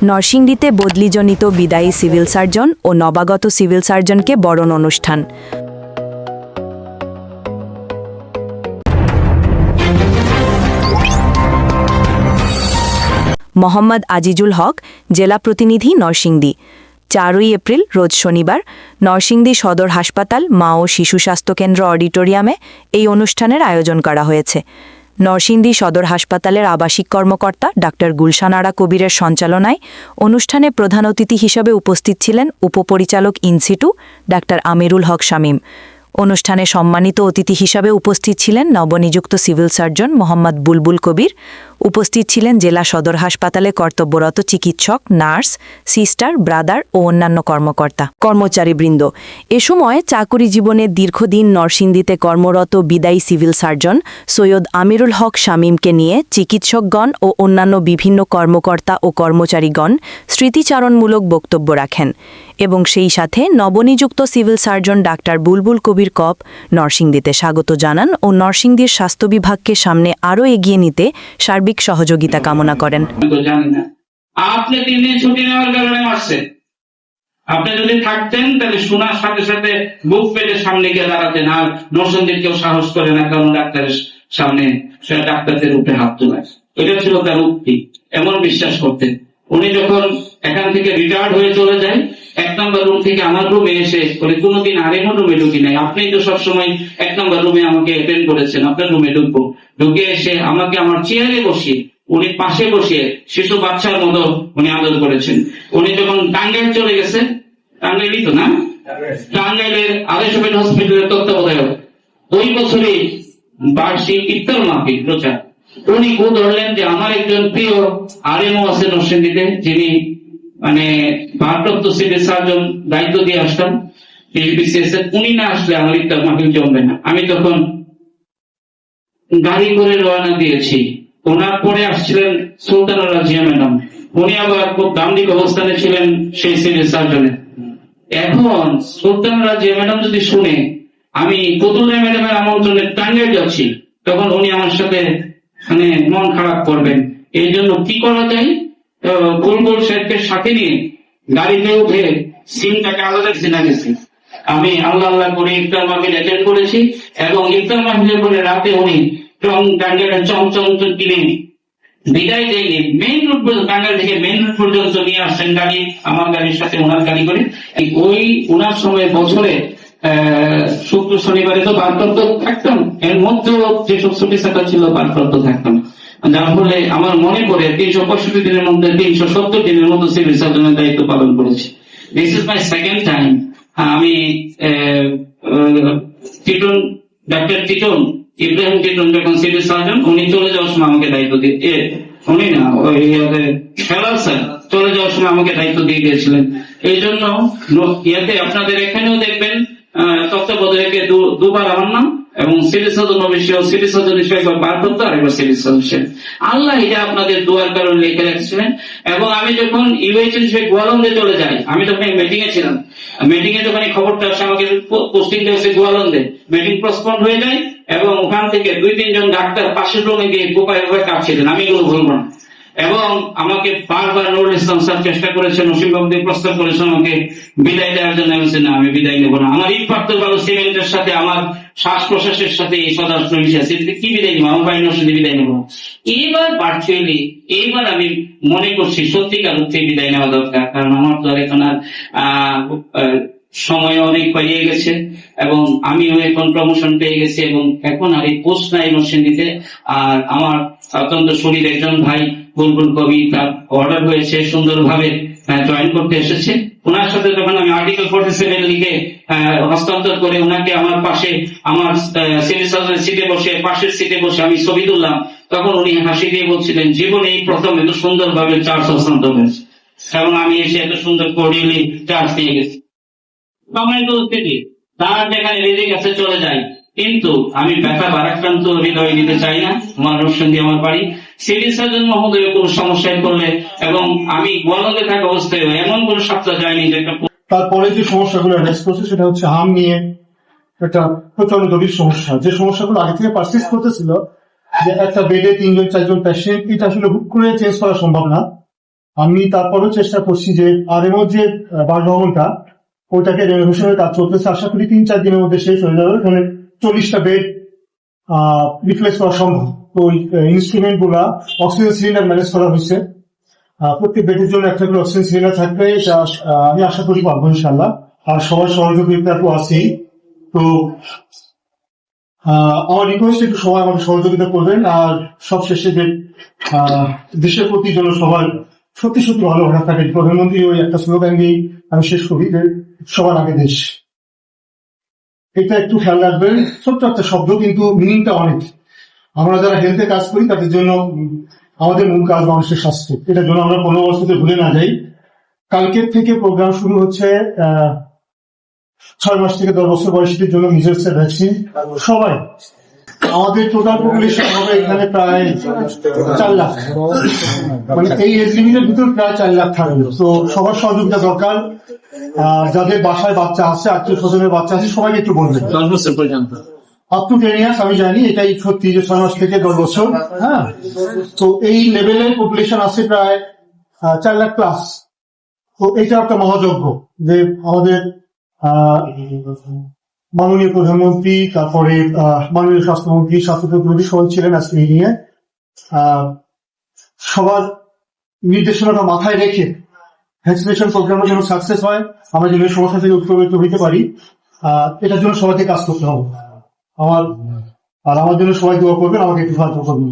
নরসিংদীতে বদলিজনিত বিদায়ী civil surgeon ও নবাগত সিভিল সার্জনকে বরণ অনুষ্ঠান। মোহাম্মদ আজিজুল হক, জেলা প্রতিনিধি, নরসিংদী। 4 এপ্রিল রোজ শনিবার নরসিংদী সদর হাসপাতাল মা ও শিশু স্বাস্থ্য কেন্দ্র অডিটোরিয়ামে এই অনুষ্ঠানের আয়োজন করা হয়েছে। নরসিংদী সদর হাসপাতালের আবাসিক কর্মকর্তা ডাক্তার গুলশান আরা কবিরের সঞ্চালনায় অনুষ্ঠানে প্রধান অতিথি হিসেবে উপস্থিত ছিলেন উপপরিচালক ইনসিটু ডাক্তার আমিরুল হক শামীম। অনুষ্ঠানে সম্মানিত অতিথি হিসাবে উপস্থিত ছিলেন নবনিযুক্ত সিভিল সার্জন মোহাম্মদ বুলবুল কবির। উপস্থিত ছিলেন জেলা সদর হাসপাতালে কর্তব্যরত চিকিৎসক, নার্স, সিস্টার, ব্রাদার ও অন্যান্য কর্মকর্তা, কর্মচারীবৃন্দ। এ সময় চাকুরি জীবনে দীর্ঘদিন নরসিংদীতে কর্মরত বিদায়ী সিভিল সার্জন সৈয়দ আমিরুল হক শামীমকে নিয়ে চিকিৎসকগণ ও অন্যান্য বিভিন্ন কর্মকর্তা ও কর্মচারীগণ স্মৃতিচারণমূলক বক্তব্য রাখেন এবং সেই সাথে নবনিযুক্ত সিভিল সার্জন ডাক্তার বুলবুল কবির কপ নরসিংদীতে স্বাগত জানান ও নরসিংদীর স্বাস্থ্য বিভাগকে সামনে আরও এগিয়ে নিতে সার্বিক সহযোগিতা কামনা করেন। আপনি 3 দিন ছুটি নেওয়ার কারণে মারছেন। আপনি যদি থাকতেন তাহলে শোনার সাথে সাথে বুক পেতে সামনে গিয়ে দাঁড়াতেন। আর নরসিংদীর কেউ সাহস করে না কারণ ডাক্তারের সামনে সে ডাক্তারদের উপরে হাত তোলা। এটা ছিল তার উক্তি, এমন বিশ্বাস করতেন। উনি যখন এখান থেকে রিটায়ার্ড হয়ে চলে যায়, 1 নম্বর রুম থেকে আমার রুমে এসে বলে কোনোদিন আরেকটা রুমে ঢুকি নাই, আপনি তো সবসময় 1 নম্বর রুমে আমাকে অ্যাটেন্ড করেছেন, আপনার রুমে ঢুকবো। ঢুকে এসে আমাকে আমার চেয়ারে বসিয়ে উনি পাশে বসিয়ে শিশু বাচ্চার মতো উনি আদর করেছেন। উনি যখন টাঙ্গাইল চলে গেছে, টাঙ্গাইলই তো না, টাঙ্গাইলের আদেশপেট হসপিটালের তত্ত্বাবধায়ক, ওই বছরে বার্ষিক ইফতার মাহফিল প্রচার, উনি খুব ধরলেন যে আমার একজন প্রিয় আরএমও আছে নরসিংদীতে, যিনি মানে ভারপ্রাপ্ত সিভিল সার্জন দায়িত্ব দিয়ে আসতাম বিসিএস এর, উনি না আসলে আমার ইফতার মাহফিল জমবে না। আমি তখন গাড়ি করে রওনা দিয়েছি। ওনার পরে আসছিলেন সুলতানা রাজিয়া ম্যাডাম, উনি আবার খুব দাম্ভিক অবস্থানে ছিলেন সেই সিভিল সার্জনের। এখন সুলতানা রাজিয়া ম্যাডাম যদি শুনে আমি কতুল্লা ম্যাডামের আমন্ত্রণে টাঙ্গাইল যাচ্ছি, তখন উনি আমার সাথে মানে মন খারাপ করবেন। এই জন্য কি করা যায়, বুলবুল সাহেবকে সাথে নিয়ে গাড়িতে উঠে সিমটাকে আলাদা চিনা গেছি। আমি আল্লাহ আল্লাহ করে ইফতার মাহফিল অ্যাটেন্ড করেছি এবং ইফতার মাহফিলের পরে রাতে উনি টাঙ্গাইলের চমচম কিনে বিদায় দেয়নি, মেইন রোড পর্যন্ত, টাঙ্গাইল থেকে মেইন রোড পর্যন্ত নিয়ে আসছেন গাড়ি, আমার গাড়ির সাথে ওনার গাড়ি করে। ওই ওনার সময় বছরে শুক্র শনিবারে তো ভারপ্রাপ্ত থাকতাম, এর মধ্যেও যেসব ছুটি ছাটা ছিল ভারপ্রাপ্ত থাকতাম, যার ফলে আমার মনে পড়ে 365 দিনের মধ্যে 370 দিনের মতো সিভিল সার্জনের দায়িত্ব পালন করেছি। This is my second time. আমি ডাক্তার টিটন ইব্রাহিম টিটন যখন সিভিল সার্জন, উনি চলে যাওয়ার সময় আমাকে দায়িত্ব দিয়ে, উনি না ওই খেলাল স্যার চলে যাওয়ার সময় আমাকে দায়িত্ব দিয়ে দিয়েছিলেন। এই জন্য ইয়াতে আপনাদের এখানেও দেখবেন তত্ত্বাবধায়কে দুবার আমার নাম এবং civil surgeon official civil surgeon হিসেবে একবার ভারপ্রাপ্ত আর একবার সিভিল সার্জন। আল্লাহ এটা আপনাদের দোয়ার কারণে লিখে রাখছিলেন। এবং আমি যখন ইউএইচএল হিসেবে গোয়ালন্দে চলে যাই, আমি তখন মিটিং এ ছিলাম, মিটিং এ যখন এই খবরটা আসে আমাকে পোস্টিং দিয়েছে গোয়ালন্দে, মিটিং পোস্টপন্ড হয়ে যায় এবং ওখান থেকে 2-3 জন ডাক্তার পাশের রুমে গিয়ে বোপায় কাঁপছিলেন, আমি এগুলো বলবো না। এবং আমাকে বারবার নুরুল ইসলাম স্যার চেষ্টা করেছেন, নসিম বাবু প্রস্তাব করেছেন আমাকে বিদায় দেওয়ার জন্য। আমি বলছি না, আমি বিদায় নেবো না, আমার ইট পাত্র ভালো সিমেন্টের সাথে আমার শ্বাস প্রশ্বাসের সাথে এই সদাস্ত্র মিশে আছে, কি বিদায় নেবো, আমার বাড়ির সাথে বিদায় নেবো। এইবার ভার্চুয়ালি এইবার আমি মনে করছি সত্যিকার অর্থে বিদায় নেওয়া দরকার, কারণ আমার তো আর এখন আর সময় অনেক পেরিয়ে গেছে এবং আমিও এখন প্রমোশন পেয়ে গেছি এবং এখন আর এই পোস্ট নাই নরসিংদীতে। আর আমার অত্যন্ত শরীর একজন ভাই বুলবুল কবি, তার অর্ডার হয়েছে, সুন্দরভাবে জয়েন করতে এসেছে। ওনার সাথে যখন আমি আর্টিকেল 47 লিখে হস্তান্তর করে ওনাকে আমার পাশে আমার সিভিল সার্জনের সিটে বসে, পাশের সিটে বসে আমি ছবি তুললাম, তখন উনি হাসি দিয়ে বলছিলেন জীবনে এই প্রথম এত সুন্দরভাবে চার্জ হস্তান্তর হয়েছে এবং আমি এসে এত সুন্দর কোর্ডিয়ালি চার্জ নিয়ে গেছি। তার যেখানে রিজিক আছে চলে যায়, কিন্তু আমি ব্যথা ভারাক্রান্ত হৃদয় নিতে চাই না। আমার নরসিংদী আমার বাড়ি। সিভিল সার্জন মহোদয় কোনো সমস্যায় পড়লে এবং আমি গোয়ালন্দে থাকা অবস্থায় এমন কোনো সপ্তাহ যায়নি যে তারপরে যে সমস্যাগুলো অ্যাড্রেস করছে সেটা হচ্ছে হাম নিয়ে একটা প্রচন্ড গভীর সমস্যা, যে সমস্যাগুলো আগে থেকে পারসিস্ট করতেছিল, যে একটা বেডে 3-4 জন পেশেন্ট, এটা আসলে হুট করে চেঞ্জ করা সম্ভব না। আমি তারপরেও চেষ্টা করছি যে আরএমওর যে বাসভবনটা ওইটাকে রেনোভেশনের কাজ চলতেছে, আশা করি 3-4 দিনের মধ্যে শেষ হয়ে যাবে। ওখানে 40টা বেড রিপ্লেস করা সম্ভব। তো ওই ইনস্ট্রুমেন্ট গুলা, অক্সিজেন সিলিন্ডার ম্যানেজ করা হয়েছে, প্রত্যেক বেডের জন্য একটা করে অক্সিজেন সিলিন্ডার থাকবে, এটা আমি আশা করি পাবো ইনশাল্লাহ। আর সবার সহযোগিতা তো আছেই। তো আমার রিকোয়েস্ট, একটু সবাই আমাকে সহযোগিতা করবেন। আর সবশেষে যে দেশের প্রতি যেন সবার সত্যি সত্যি ভালোবাসা থাকে। প্রধানমন্ত্রী ওই একটা স্লোগান দিয়েই আমি শেষ করি যে সবার আগে দেশ, এটা একটু খেয়াল রাখবেন। ছোট্ট একটা শব্দ, কিন্তু মিনিংটা অনেক। আমরা যারা হেলথে কাজ করি তাদের জন্য আমাদের মূল কাজ মানুষের স্বাস্থ্য, এটা যেন আমরা কোনো অবস্থাতে ভুলে না যাই। কালকের থেকে প্রোগ্রাম শুরু হচ্ছে 6 মাস থেকে 10 বছর বয়সীদের জন্য মিজেলসের ভ্যাকসিন। সবাই, আমাদের টোটাল পপুলেশন হবে এখানে প্রায় 4 লাখ, মানে এই এজ লিমিটের ভিতর প্রায় 4 লাখ থাকবে। তো সবার সহযোগিতা দরকার। যাদের বাসায় বাচ্চা আছে, আত্মীয় স্বজনের বাচ্চা আছে, সবাইকে একটু বলবেন। 10 বছর পর্যন্ত আপ টু 10 ইয়ার্স আমি জানি, এটাই সত্যি যে 6 মাস থেকে 10 বছর। হ্যাঁ, তো এই লেভেলের পপুলেশন আছে প্রায় 4 লাখ প্লাস। তো এটা একটা মহাযজ্ঞ যে আমাদের মাননীয় প্রধানমন্ত্রী, তারপরে মাননীয় স্বাস্থ্যমন্ত্রী, স্বাস্থ্যমন্ত্রী সবাই ছিলেন আজকে এই নিয়ে। সবার নির্দেশনাটা মাথায় রেখে ভ্যাকসিনেশন প্রোগ্রামের যেন সাকসেস হয়, আমরা যেন এই সমস্যা থেকে উত্তরোত্তর হইতে পারি, এটার জন্য সবাইকে কাজ করতে হবে। আমার জন্য সবাই দোয়া করবেন, আমাকে একটু সাহায্য করবেন।